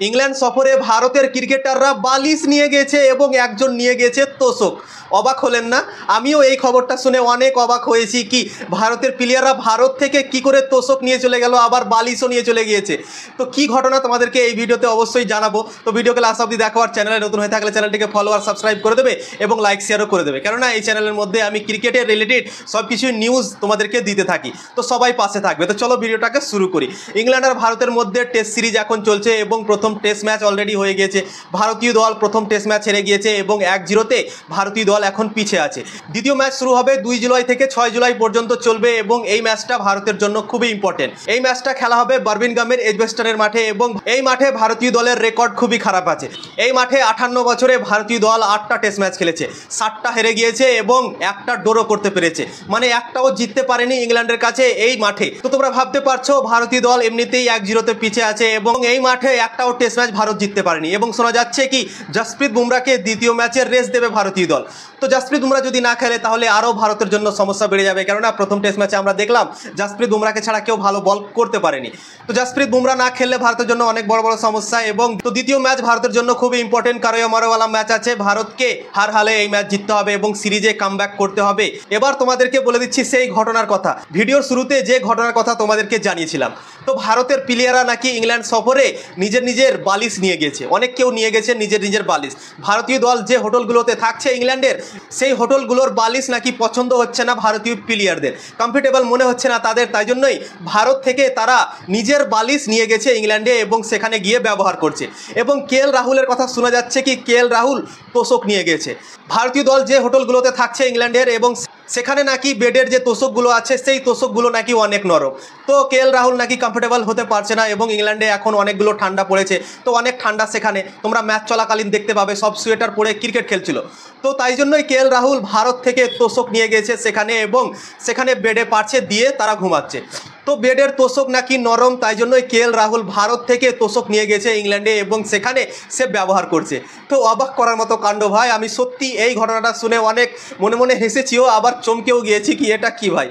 England সফরে ভারতের ক্রিকেটাররা বালিশ নিয়ে গেছে এবং একজন নিয়ে গেছে তোশক। অবাক হলেন না? আমিও এই খবরটা শুনে অনেক অবাক হয়েছি। কি ভারতের প্লেয়াররা ভারত থেকে কি করে তোশক নিয়ে চলে গেল, আবার বালিশও নিয়ে চলে গিয়েছে। তো কি ঘটনা তোমাদেরকে এই ভিডিওতে অবশ্যই জানাবো। তো ভিডিওকে লাস্ট অবধি দেখো, আর চ্যানেলে নতুন হয়ে থাকলে চ্যানেলটিকে ফলো আর সাবস্ক্রাইব করে দেবে এবং লাইক শেয়ারও করে দেবে, কেননা এই চ্যানেলের মধ্যে আমি ক্রিকেটের রিলেটেড সব কিছু নিউজ তোমাদেরকে দিতে থাকি। তো সবাই পাশে থাকবে। তো চলো ভিডিওটাকে শুরু করি। ইংল্যান্ড আর ভারতের মধ্যে টেস্ট সিরিজ এখন চলছে এবং প্রথম টেস্ট ম্যাচ অলরেডি হয়ে গিয়েছে। ভারতীয় দল প্রথম টেস্ট ম্যাচ হেরে গিয়েছে এবং 1-0-তে ভারতীয় দল এখন পিছিয়ে আছে। দ্বিতীয় ম্যাচ শুরু হবে 2 জুলাই থেকে 6 জুলাই পর্যন্ত চলবে এবং এই ম্যাচটা ভারতের জন্য খুবই ইম্পর্টেন্ট। এই ম্যাচটা খেলা হবে বার্মিংহামের এজবেস্টনের মাঠে এবং এই মাঠে ভারতীয় দলের রেকর্ড খুবই খারাপ আছে। এই মাঠে 58 বছরে ভারতীয় দল 8টা টেস্ট ম্যাচ খেলেছে, 7টা হেরে গিয়েছে এবং একটা ড্র করতে পেরেছে, মানে একটাও জিততে পারেনি ইংল্যান্ডের কাছে এই মাঠে। তো তোমরা ভাবতে পারছো ভারতীয় দল এমনিতেই 1-0-তে পিছিয়ে আছে এবং এই মাঠে একটাও টেস্ট ম্যাচ ভারত জিততে পারেনি এবং শোনা যাচ্ছে কি জসপ্রীত বুমরাকে দ্বিতীয় ম্যাচের রেস্ট দেবে ভারতীয় দল। তো জসপ্রীত বুমরা যদি না খেলে তাহলে আরও ভারতের জন্য সমস্যা বেড়ে যাবে, কেননা প্রথম টেস্ট ম্যাচে আমরা দেখলাম জসপ্রীত বুমরাকে ছাড়া কেউ ভালো বল করতে পারেনি। তো জসপ্রীত বুমরা না খেললে ভারতের জন্য অনেক বড় বড় সমস্যা। এবং তো দ্বিতীয় ম্যাচ ভারতের জন্য খুবই ইম্পর্টেন্ট, কারো মারোওয়ালা ম্যাচ আছে। ভারতকে হার হালে এই ম্যাচ জিততে হবে এবং সিরিজে কামব্যাক করতে হবে। এবার তোমাদেরকে বলে দিচ্ছি সেই ঘটনার কথা, ভিডিওর শুরুতে যে ঘটনার কথা তোমাদেরকে জানিয়েছিলাম। তো ভারতের প্লেয়াররা নাকি ইংল্যান্ড সফরে নিজের বালিশ নিয়ে গেছে, অনেক কেউ নিয়ে গেছে নিজের বালিশ। ভারতীয় দল যে হোটেলগুলোতে থাকছে ইংল্যান্ডের, সেই হোটেলগুলোর বালিশ নাকি পছন্দ হচ্ছে না ভারতীয় প্লেয়ারদের, কমফর্টেবল মনে হচ্ছে না তাদের। তাই জন্যই ভারত থেকে তারা নিজের বালিশ নিয়ে গেছে ইংল্যান্ডে এবং সেখানে গিয়ে ব্যবহার করছে। এবং কেএল রাহুলের কথা শোনা যাচ্ছে কি কেএল রাহুল তোশক নিয়ে গেছে। ভারতীয় দল যে হোটেলগুলোতে থাকছে ইংল্যান্ডের এবং সেখানে নাকি বেডের যে তোশকগুলো আছে সেই তোশকগুলো নাকি অনেক নরম। তো কেএল রাহুল নাকি কমফর্টেবল হতে পারছে না এবং ইংল্যান্ডে এখন অনেকগুলো ঠান্ডা পড়েছে, তো অনেক ঠান্ডা সেখানে তোমরা ম্যাচ চলাকালীন দেখতে পাবে সব সোয়েটার পরে ক্রিকেট খেলছিল। তো তাই জন্যই কেএল রাহুল ভারত থেকে তোশক নিয়ে গেছে সেখানে এবং সেখানে বেডে পারছে দিয়ে তারা ঘুমাচ্ছে। তো বেডের তোশক নাকি নরম, তাই জন্যই কেএল রাহুল ভারত থেকে তোশক নিয়ে গেছে ইংল্যান্ডে এবং সেখানে সে ব্যবহার করছে। তো অবাক করার মতো কাণ্ড ভাই। আমি সত্যি এই ঘটনাটা শুনে অনেক মনে মনে হেসেছিও, আবার চমকেও গিয়েছি কি এটা কি ভাই।